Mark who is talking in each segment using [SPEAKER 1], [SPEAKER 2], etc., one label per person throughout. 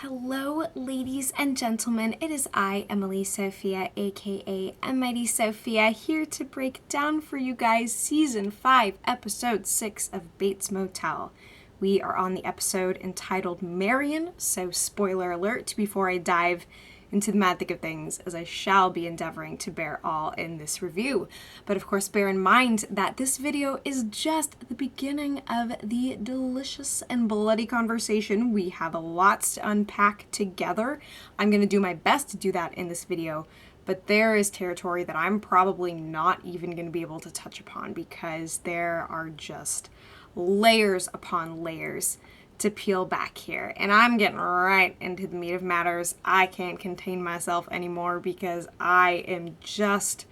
[SPEAKER 1] Hello, ladies and gentlemen. It is I, Emily Sophia, aka Mighty Sophia, here to break down for you guys Season 5, Episode 6 of Bates Motel. We are on the episode entitled Marion, so spoiler alert before I dive into the mad thick of things, as I shall be endeavoring to bear all in this review. But of course, bear in mind that this video is just the beginning of the delicious and bloody conversation. We have a lot to unpack together. I'm going to do my best to do that in this video, but there is territory that I'm probably not even going to be able to touch upon because there are just layers upon layers to peel back here, and I'm getting right into the meat of matters. I can't contain myself anymore because I am just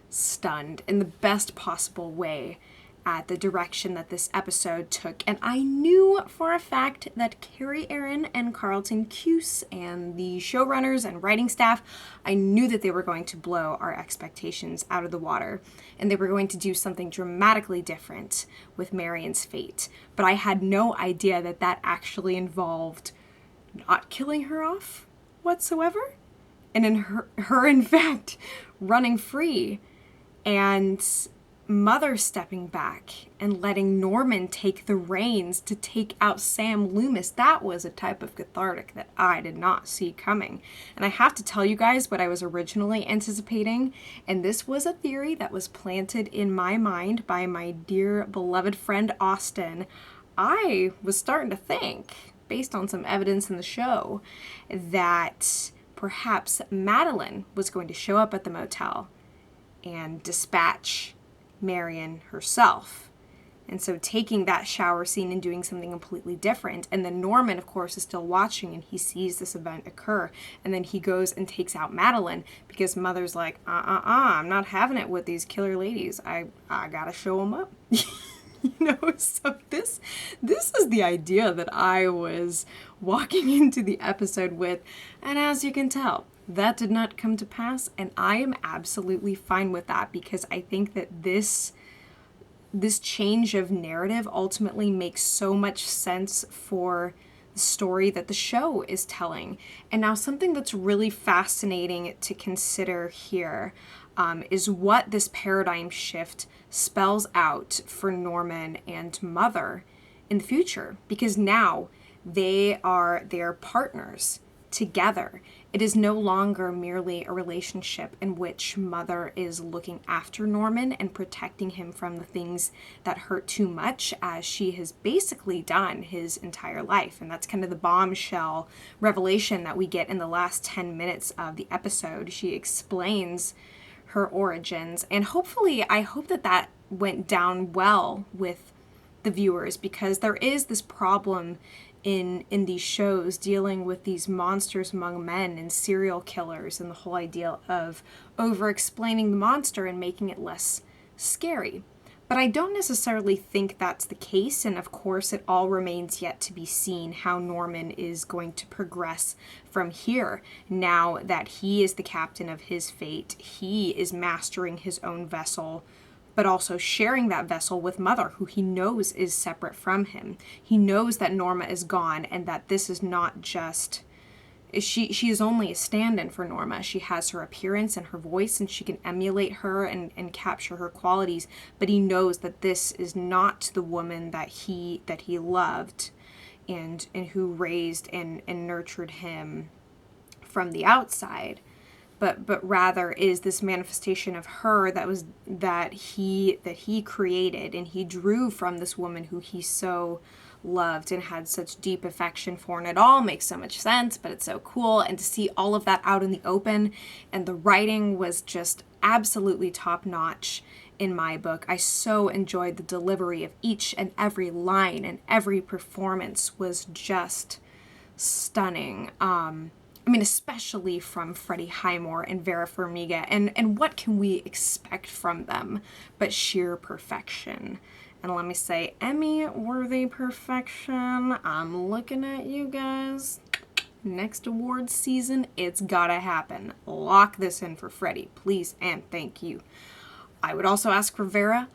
[SPEAKER 1] stunned in the best possible way at the direction that this episode took. And I knew for a fact that Carrie Aaron and Carlton Cuse and the showrunners and writing staff, I knew that they were going to blow our expectations out of the water, and they were going to do something dramatically different with Marion's fate. But I had no idea that that actually involved not killing her off whatsoever, and in her in fact running free, and Mother stepping back and letting Norman take the reins to take out Sam Loomis. That was a type of cathartic that I did not see coming. And I have to tell you guys what I was originally anticipating, and this was a theory that was planted in my mind by my dear beloved friend Austin. I was starting to think, based on some evidence in the show, that perhaps Madeline was going to show up at the motel and dispatch Marion herself. And so taking that shower scene and doing something completely different. And then Norman, of course, is still watching and he sees this event occur. And then he goes and takes out Madeline because Mother's like, I'm not having it with these killer ladies. I gotta show them up. So this is the idea that I was walking into the episode with. And as you can tell, that did not come to pass, and I am absolutely fine with that because I think that this change of narrative ultimately makes so much sense for the story that the show is telling. And now something that's really fascinating to consider here is what this paradigm shift spells out for Norman and Mother in the future, because now they are partners together. It is no longer merely a relationship in which Mother is looking after Norman and protecting him from the things that hurt too much, as she has basically done his entire life. And that's kind of the bombshell revelation that we get in the last 10 minutes of the episode. She explains her origins, and hopefully, I hope that went down well with the viewers, because there is this problem in these shows dealing with these monsters among men and serial killers, and the whole idea of over-explaining the monster and making it less scary. But I don't necessarily think that's the case, and of course it all remains yet to be seen how Norman is going to progress from here. Now that he is the captain of his fate, he is mastering his own vessel, but also sharing that vessel with Mother, who he knows is separate from him. He knows that Norma is gone, and that this is not just... She is only a stand-in for Norma. She has her appearance and her voice, and she can emulate her and capture her qualities, but he knows that this is not the woman that he loved and who raised and nurtured him from the outside. But rather is this manifestation of her that he created, and he drew from this woman who he so loved and had such deep affection for. And it all makes so much sense, but it's so cool. And to see all of that out in the open, and the writing was just absolutely top notch in my book. I so enjoyed the delivery of each and every line, and every performance was just stunning. Especially from Freddie Highmore and Vera Farmiga, and what can we expect from them but sheer perfection? And let me say, Emmy-worthy perfection. I'm looking at you guys. Next awards season, it's gotta happen. Lock this in for Freddie, please and thank you. I would also ask for Vera.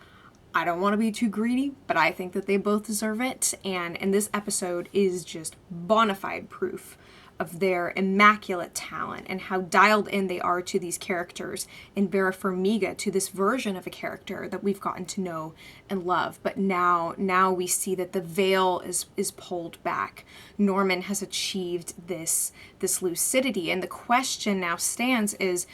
[SPEAKER 1] I don't want to be too greedy, but I think that they both deserve it. And this episode is just bona fide proof their immaculate talent and how dialed in they are to these characters, and Vera Farmiga to this version of a character that we've gotten to know and love. But now we see that the veil is pulled back. Norman has achieved this lucidity, and the question now stands is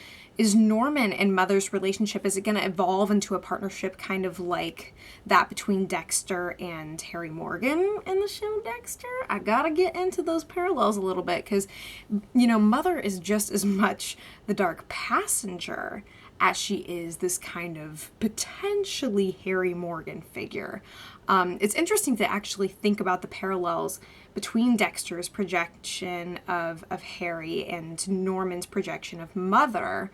[SPEAKER 1] Norman and Mother's relationship, is it going to evolve into a partnership kind of like that between Dexter and Harry Morgan in the show Dexter? I gotta get into those parallels a little bit, because, Mother is just as much the dark passenger as she is this kind of potentially Harry Morgan figure. It's interesting to actually think about the parallels between Dexter's projection of Harry and Norman's projection of Mother.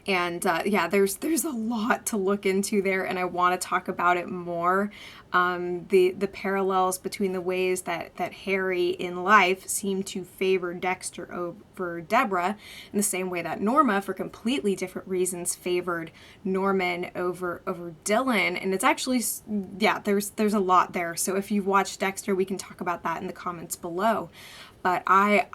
[SPEAKER 1] There's a lot to look into there, and I want to talk about it more. The parallels between the ways that Harry in life seemed to favor Dexter over Deborah, in the same way that Norma, for completely different reasons, favored Norman over Dylan. And it's actually, there's a lot there. So if you've watched Dexter, we can talk about that in the comments below. But I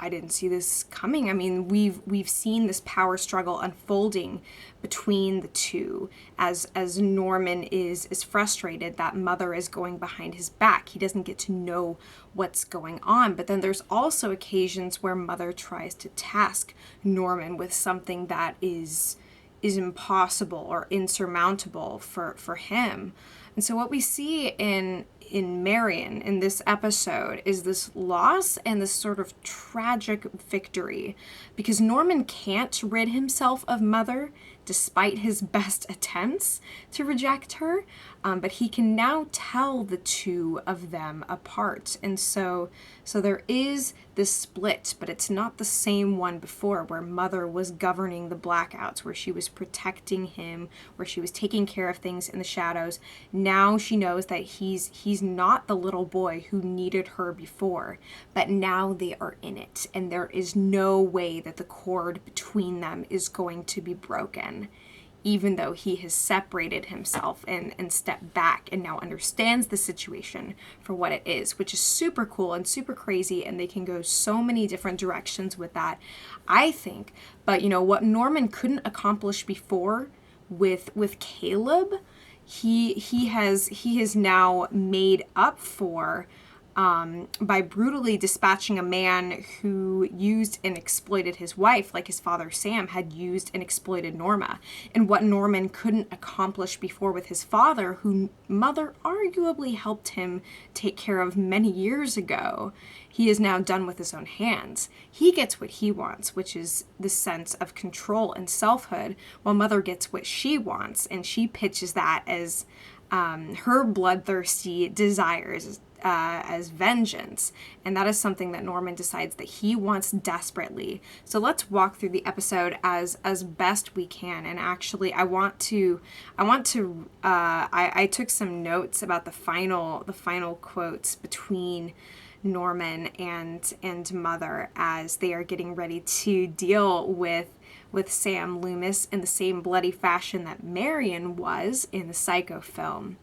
[SPEAKER 1] didn't see this coming. I mean, we've seen this power struggle unfolding between the two as Norman is frustrated that Mother is going behind his back. He doesn't get to know what's going on. But then there's also occasions where Mother tries to task Norman with something that is impossible or insurmountable for him. And so what we see in Marion in this episode is this loss and this sort of tragic victory, because Norman can't rid himself of Mother despite his best attempts to reject her, but he can now tell the two of them apart. And so there is this split, but it's not the same one before, where Mother was governing the blackouts, where she was protecting him, where she was taking care of things in the shadows. Now she knows that he's not the little boy who needed her before, but now they are in it, and there is no way that the cord between them is going to be broken, even though he has separated himself and stepped back and now understands the situation for what it is, which is super cool and super crazy, and they can go so many different directions with that, I think. But what Norman couldn't accomplish before with Caleb, he has now made up for by brutally dispatching a man who used and exploited his wife, like his father Sam had used and exploited Norma. And what Norman couldn't accomplish before with his father, who Mother arguably helped him take care of many years ago, he is now done with his own hands. He gets what he wants, which is the sense of control and selfhood, while Mother gets what she wants, and she pitches that as her bloodthirsty desires, as vengeance. And that is something that Norman decides that he wants desperately. So let's walk through the episode as best we can. And actually, I took some notes about the final quotes between Norman and Mother as they are getting ready to deal with Sam Loomis in the same bloody fashion that Marion was in the Psycho film.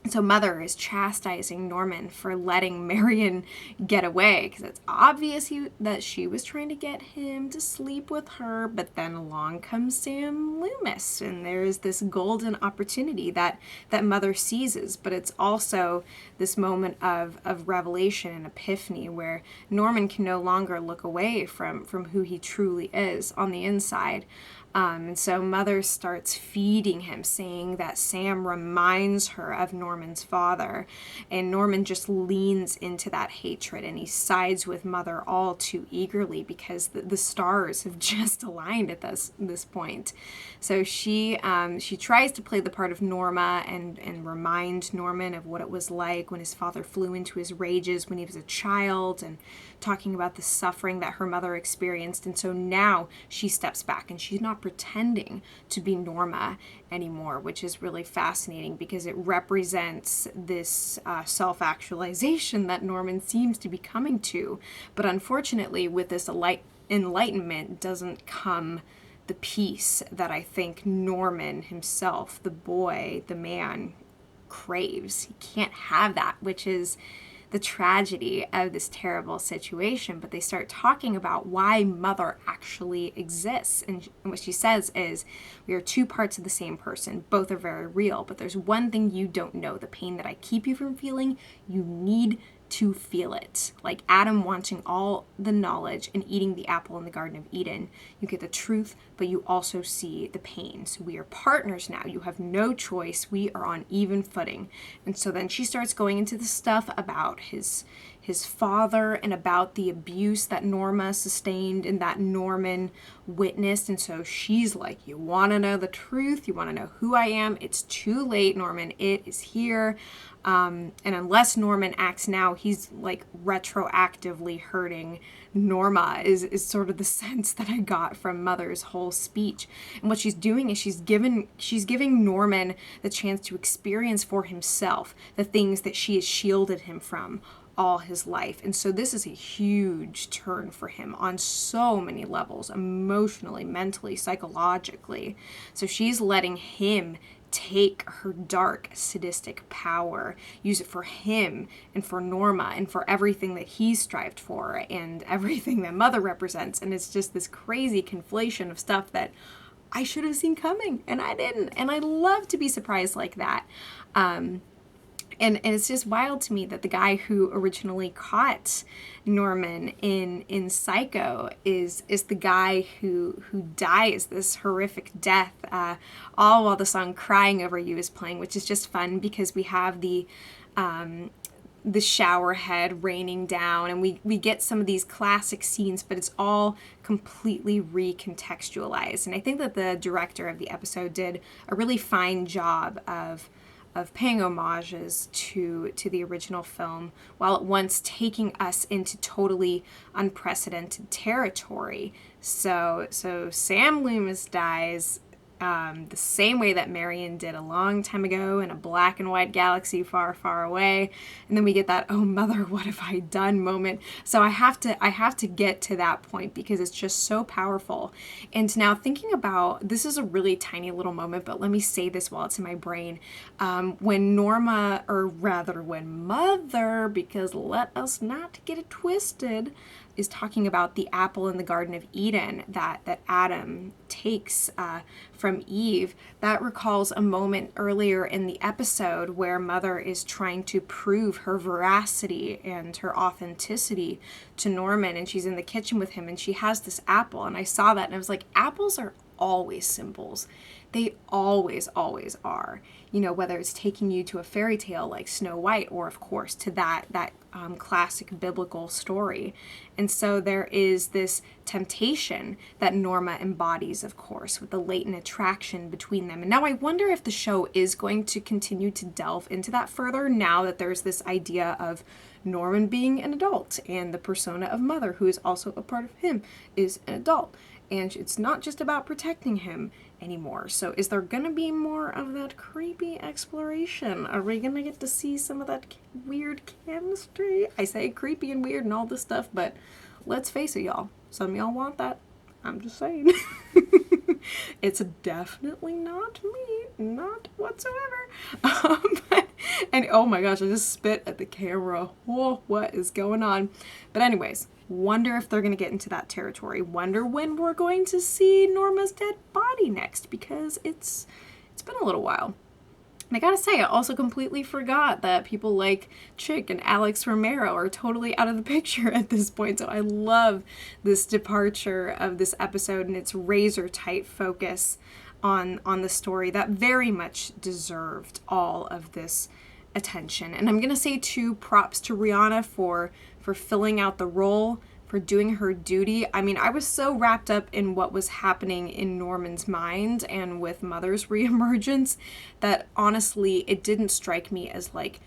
[SPEAKER 1] So Mother is chastising Norman for letting Marion get away, because it's obvious that she was trying to get him to sleep with her, but then along comes Sam Loomis, and there's this golden opportunity that Mother seizes. But it's also this moment of revelation and epiphany where Norman can no longer look away from who he truly is on the inside. And so Mother starts feeding him, saying that Sam reminds her of Norman's father. And Norman just leans into that hatred, and he sides with Mother all too eagerly, because the stars have just aligned at this point. So she tries to play the part of Norma and remind Norman of what it was like when his father flew into his rages when he was a child, and talking about the suffering that her mother experienced. And so now she steps back, and she's not pretending to be Norma anymore, which is really fascinating, because it represents this self-actualization that Norman seems to be coming to. But unfortunately, with this enlightenment doesn't come the peace that I think Norman himself, the boy, the man, craves. He can't have that, which is the tragedy of this terrible situation, but they start talking about why Mother actually exists. And what she says is, we are two parts of the same person. Both are very real, but there's one thing you don't know. The pain that I keep you from feeling, you need to feel it. Like Adam wanting all the knowledge and eating the apple in the Garden of Eden. You get the truth, but you also see the pain. So we are partners now. You have no choice. We are on even footing. And so then she starts going into the stuff about his father and about the abuse that Norma sustained and that Norman witnessed. And so she's like, you want to know the truth? You want to know who I am? It's too late, Norman. It is here. And unless Norman acts now, he's like retroactively hurting Norma is sort of the sense that I got from Mother's whole speech. And what she's doing is she's giving Norman the chance to experience for himself the things that she has shielded him from all his life. And so this is a huge turn for him on so many levels, emotionally, mentally, psychologically. So she's letting him take her dark, sadistic power, use it for him and for Norma and for everything that he strived for and everything that Mother represents. And it's just this crazy conflation of stuff that I should have seen coming and I didn't. And I love to be surprised like that. And it's just wild to me that the guy who originally caught Norman in Psycho is the guy who dies this horrific death, all while the song Crying Over You is playing, which is just fun because we have the shower head raining down and we get some of these classic scenes, but it's all completely recontextualized. And I think that the director of the episode did a really fine job of paying homages to the original film while at once taking us into totally unprecedented territory. So Sam Loomis dies the same way that Marion did a long time ago in a black and white galaxy far, far away. And then we get that, oh mother, what have I done moment. So I have to get to that point because it's just so powerful. And now thinking about, this is a really tiny little moment, but let me say this while it's in my brain. When Norma, or rather when Mother, because let us not get it twisted, is talking about the apple in the Garden of Eden that Adam takes from Eve, that recalls a moment earlier in the episode where Mother is trying to prove her veracity and her authenticity to Norman, and she's in the kitchen with him and she has this apple, and I saw that and I was like, apples are always symbols. They always, always are. You know, whether it's taking you to a fairy tale like Snow White or, of course, to that classic biblical story. And so there is this temptation that Norma embodies, of course, with the latent attraction between them. And now I wonder if the show is going to continue to delve into that further now that there's this idea of Norman being an adult and the persona of Mother, who is also a part of him, is an adult. And it's not just about protecting him anymore. So is there going to be more of that creepy exploration? Are we going to get to see some of that weird chemistry? I say creepy and weird and all this stuff, but let's face it, y'all. Some of y'all want that. I'm just saying. It's definitely not me. Not whatsoever. And oh my gosh, I just spit at the camera. Whoa, what is going on? But anyways, wonder if they're going to get into that territory. Wonder when we're going to see Norma's dead body next, because it's been a little while. And I gotta say, I also completely forgot that people like Chick and Alex Romero are totally out of the picture at this point. So I love this departure of this episode and its razor tight focus on the story that very much deserved all of this attention. And I'm gonna say too, props to Rihanna for filling out the role, for doing her duty. I mean, I was so wrapped up in what was happening in Norman's mind and with Mother's reemergence that honestly, it didn't strike me as like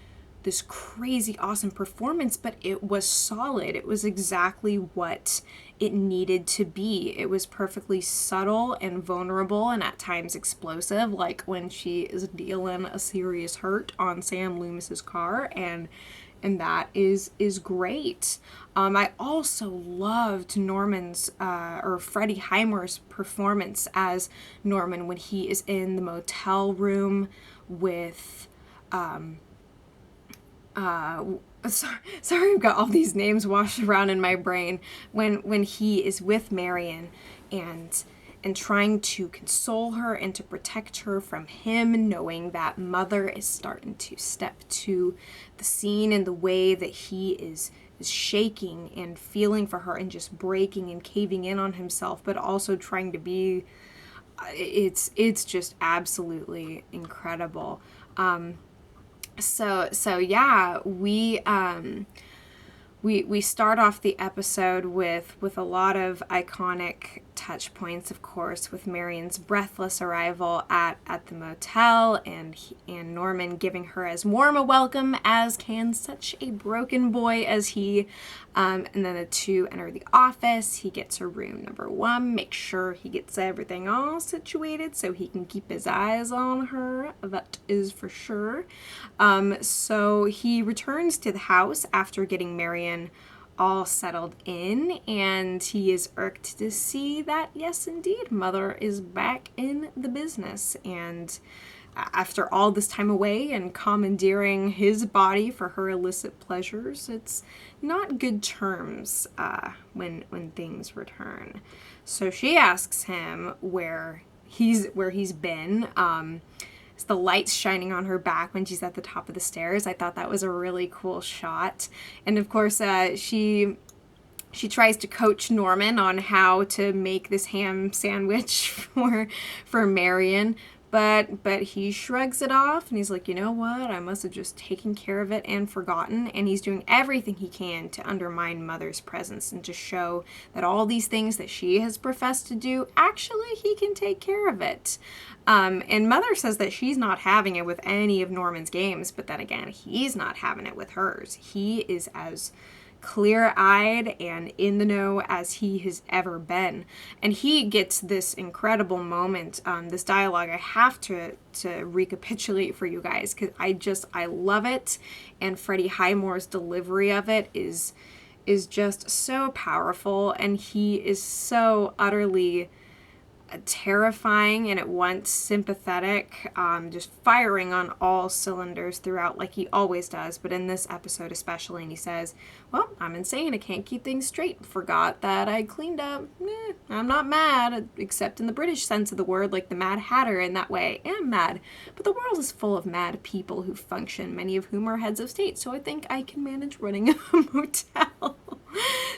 [SPEAKER 1] this crazy awesome performance, but it was solid. It was exactly what it needed to be. It was perfectly subtle and vulnerable and at times explosive, like when she is dealing a serious hurt on Sam Loomis's car, and that is great. I also loved Norman's, or Freddie Heimer's performance as Norman when he is in the motel room with sorry, I've got all these names washed around in my brain. When he is with Marion and trying to console her and to protect her from him, knowing that Mother is starting to step to the scene in the way that he is shaking and feeling for her and just breaking and caving in on himself, but also trying to be, it's just absolutely incredible. So yeah, we start off the episode with a lot of iconic touch points, of course, with Marion's breathless arrival at the motel, and Norman giving her as warm a welcome as can such a broken boy as he. And then the two enter the office. He gets her room number 1, makes sure he gets everything all situated so he can keep his eyes on her. That is for sure. So he returns to the house after getting Marion all settled in, and he is irked to see that, yes, indeed, Mother is back in the business. And after all this time away and commandeering his body for her illicit pleasures, it's not good terms when things return. So she asks him where he's been. It's the lights shining on her back when she's at the top of the stairs. I thought that was a really cool shot. And of course, she tries to coach Norman on how to make this ham sandwich for Marion. But he shrugs it off, and he's like, you know what? I must have just taken care of it and forgotten. And he's doing everything he can to undermine Mother's presence and to show that all these things that she has professed to do, actually, he can take care of it. And Mother says that she's not having it with any of Norman's games, but then again, he's not having it with hers. He is as clear-eyed and in the know as he has ever been, and he gets this incredible moment, this dialogue I have to recapitulate for you guys because I love it, and Freddie Highmore's delivery of it is just so powerful, and he is so utterly terrifying and at once sympathetic, just firing on all cylinders throughout like he always does, but in this episode especially. And he says, well, I'm insane, I can't keep things straight, forgot that I cleaned up. I'm not mad, except in the British sense of the word, like the Mad Hatter. In that way I am mad, but the world is full of mad people who function, many of whom are heads of state, so I think I can manage running a motel.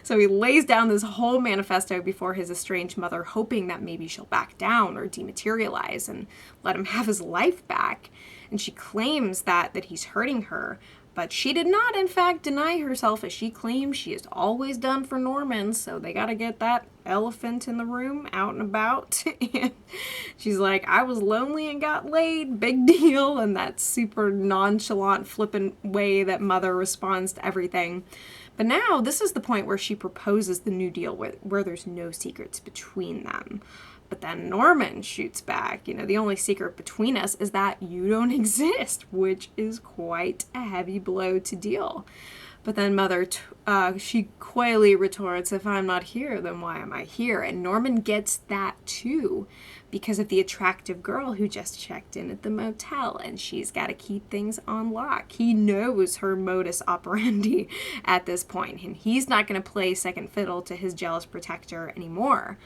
[SPEAKER 1] So he lays down this whole manifesto before his estranged mother, hoping that maybe she'll back down or dematerialize and let him have his life back. And she claims that he's hurting her, but she did not, in fact, deny herself, as she claims she has always done for Norman, so they gotta get that elephant in the room out and about. And she's like, I was lonely and got laid, big deal, and that super nonchalant, flippant way that Mother responds to everything. But now, this is the point where she proposes the New Deal where there's no secrets between them. But then Norman shoots back, the only secret between us is that you don't exist, which is quite a heavy blow to deal. But then Mother, she coyly retorts, if I'm not here, then why am I here? And Norman gets that too, because of the attractive girl who just checked in at the motel, and she's got to keep things on lock. He knows her modus operandi at this point, and he's not going to play second fiddle to his jealous protector anymore.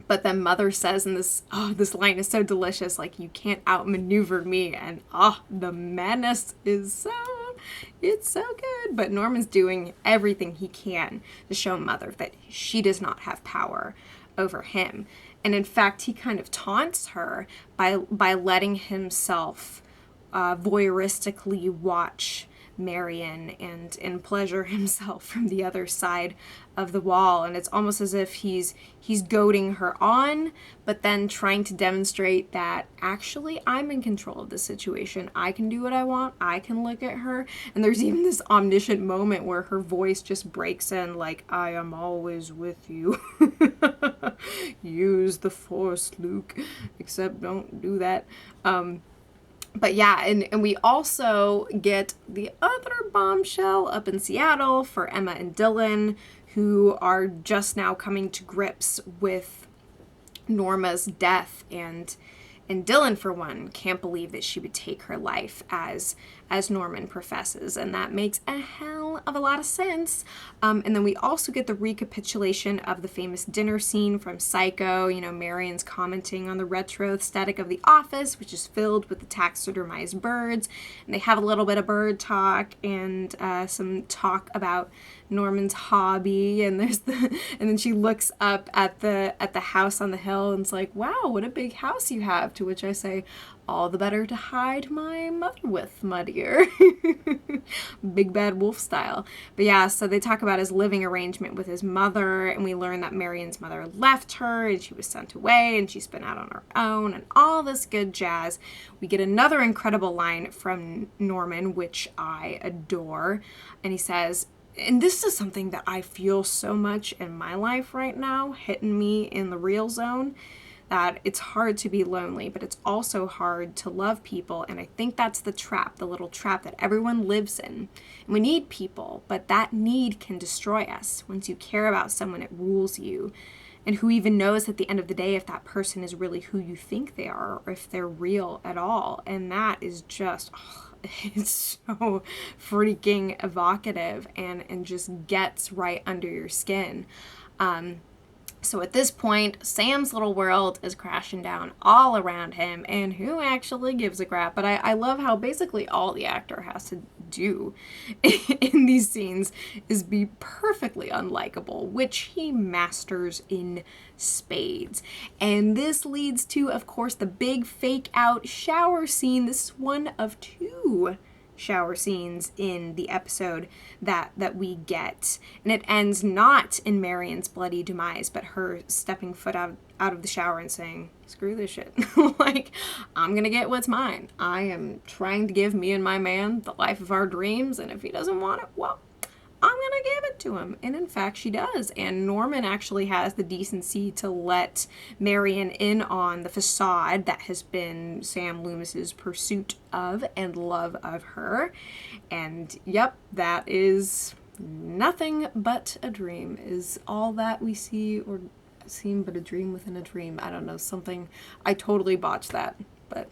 [SPEAKER 1] But then Mother says, and this line is so delicious, like, you can't outmaneuver me, and the madness is it's so good. But Norman's doing everything he can to show Mother that she does not have power over him. And in fact, he kind of taunts her by letting himself voyeuristically watch Marion and pleasure himself from the other side of the wall. And it's almost as if he's goading her on, but then trying to demonstrate that actually I'm in control of the situation. I can do what I want. I can look at her. And there's even this omniscient moment where her voice just breaks in like, I am always with you. Use the Force, Luke, except don't do that. But yeah, and we also get the other bombshell up in Seattle for Emma and Dylan, who are just now coming to grips with Norma's death, and And Dylan, for one, can't believe that she would take her life as Norman professes, and that makes a hell of a lot of sense. And then we also get the recapitulation of the famous dinner scene from Psycho. You know, Marion's commenting on the retro aesthetic of the office, which is filled with the taxidermized birds, and they have a little bit of bird talk and some talk about Norman's hobby, and and then she looks up at the house on the hill and it's like, wow, what a big house you have. To which I say, all the better to hide my mother with, my dear. Big bad wolf style. But yeah, so they talk about his living arrangement with his mother, and we learn that Marion's mother left her and she was sent away and she's been out on her own and all this good jazz. We get another incredible line from Norman, which I adore. And he says, and this is something that I feel so much in my life right now, hitting me in the real zone, that it's hard to be lonely, but it's also hard to love people. And I think that's the trap, the little trap that everyone lives in. And we need people, but that need can destroy us. Once you care about someone, it rules you. And who even knows at the end of the day if that person is really who you think they are, or if they're real at all. And that is just, it's so freaking evocative and just gets right under your skin. So at this point, Sam's little world is crashing down all around him, and who actually gives a crap? But I love how basically all the actor has to do in these scenes is be perfectly unlikable, which he masters in spades. And this leads to, of course, the big fake out shower scene. This is one of 2 shower scenes in the episode that we get, and it ends not in Marion's bloody demise, but her stepping foot out of the shower and saying, screw this shit. Like, I'm gonna get what's mine. I am trying to give me and my man the life of our dreams, and if he doesn't want it, well, I'm gonna give it to him. And in fact, she does. And Norman actually has the decency to let Marion in on the facade that has been Sam Loomis's pursuit of and love of her. And yep, that is nothing but a dream, is all that we see or seem but a dream within a dream. I don't know, something, I totally botched that, but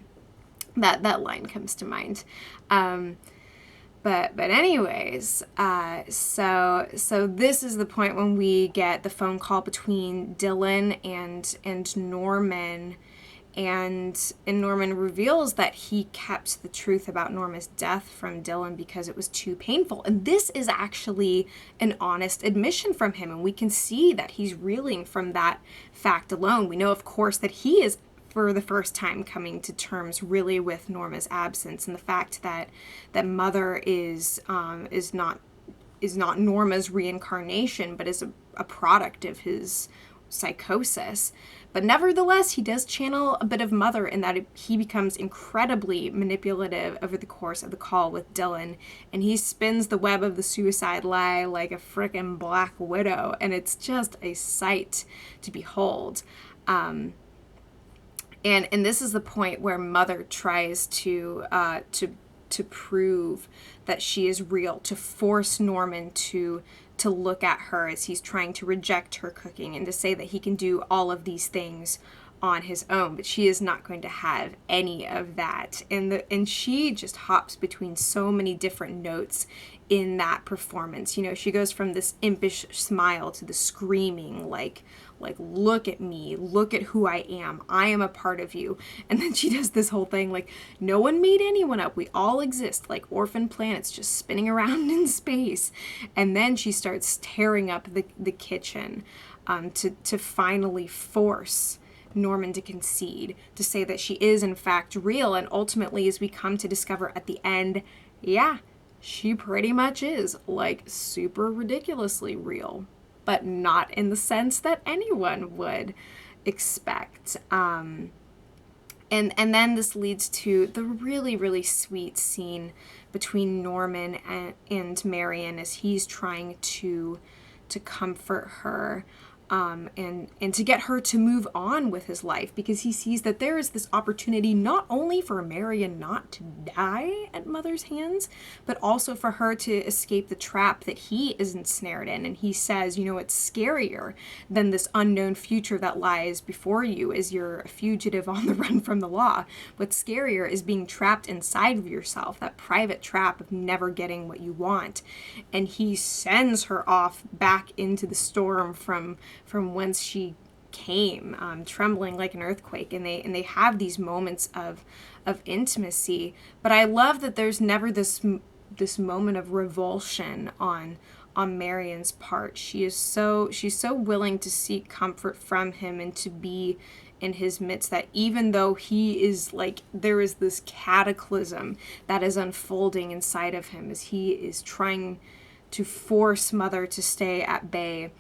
[SPEAKER 1] that line comes to mind. But anyways, so this is the point when we get the phone call between Dylan and Norman, and Norman reveals that he kept the truth about Norma's death from Dylan because it was too painful. And this is actually an honest admission from him, and we can see that he's reeling from that fact alone. We know, of course, that he is for the first time coming to terms really with Norma's absence, and the fact that Mother is not Norma's reincarnation, but is a product of his psychosis. But nevertheless, he does channel a bit of Mother in that he becomes incredibly manipulative over the course of the call with Dylan, and he spins the web of the suicide lie like a frickin' Black Widow, and it's just a sight to behold. And this is the point where Mother tries to prove that she is real, to force Norman to look at her as he's trying to reject her cooking and to say that he can do all of these things on his own, but she is not going to have any of that. And she just hops between so many different notes in that performance. You know, she goes from this impish smile to the screaming, like look at me, look at who I am a part of you. And then she does this whole thing like, no one made anyone up, we all exist like orphan planets just spinning around in space. And then she starts tearing up the kitchen to finally force Norman to concede, to say that she is in fact real. And ultimately, as we come to discover at the end, yeah, she pretty much is, like, super ridiculously real, but not in the sense that anyone would expect. And then this leads to the really, really sweet scene between Norman and Marion as he's trying to comfort her. and to get her to move on with his life, because he sees that there is this opportunity not only for Marion not to die at Mother's hands, but also for her to escape the trap that he is ensnared in. And he says, it's scarier than this unknown future that lies before you as you're a fugitive on the run from the law. What's scarier is being trapped inside of yourself, that private trap of never getting what you want. And he sends her off back into the storm from whence she came, trembling like an earthquake, and they have these moments of intimacy. But I love that there's never this moment of revulsion on Marion's part. She's so willing to seek comfort from him and to be in his midst, that even though he is there is this cataclysm that is unfolding inside of him as he is trying to force Mother to stay at bay.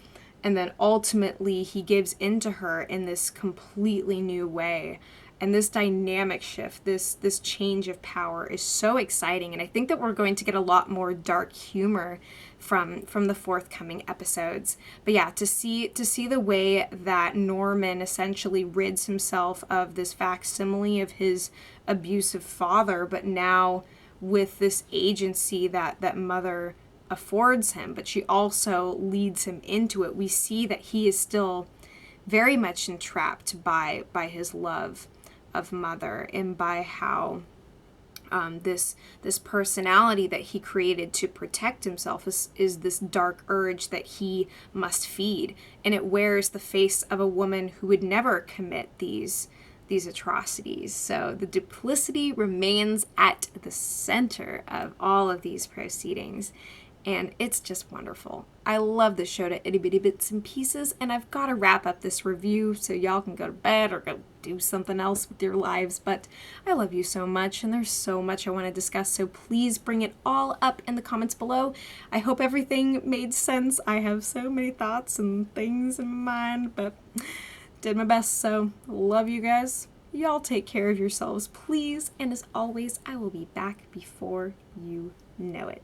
[SPEAKER 1] And then ultimately he gives into her in this completely new way. And this dynamic shift, this change of power is so exciting. And I think that we're going to get a lot more dark humor from the forthcoming episodes. But yeah, to see the way that Norman essentially rids himself of this facsimile of his abusive father, but now with this agency that Mother affords him, but she also leads him into it. We see that he is still very much entrapped by his love of Mother, and by how this personality that he created to protect himself is this dark urge that he must feed, and it wears the face of a woman who would never commit these atrocities. So the duplicity remains at the center of all of these proceedings. And it's just wonderful. I love this show to itty bitty bits and pieces, and I've got to wrap up this review so y'all can go to bed or go do something else with your lives. But I love you so much, and there's so much I want to discuss, so please bring it all up in the comments below. I hope everything made sense. I have so many thoughts and things in my mind, but did my best, so love you guys. Y'all take care of yourselves, please, and as always, I will be back before you know it.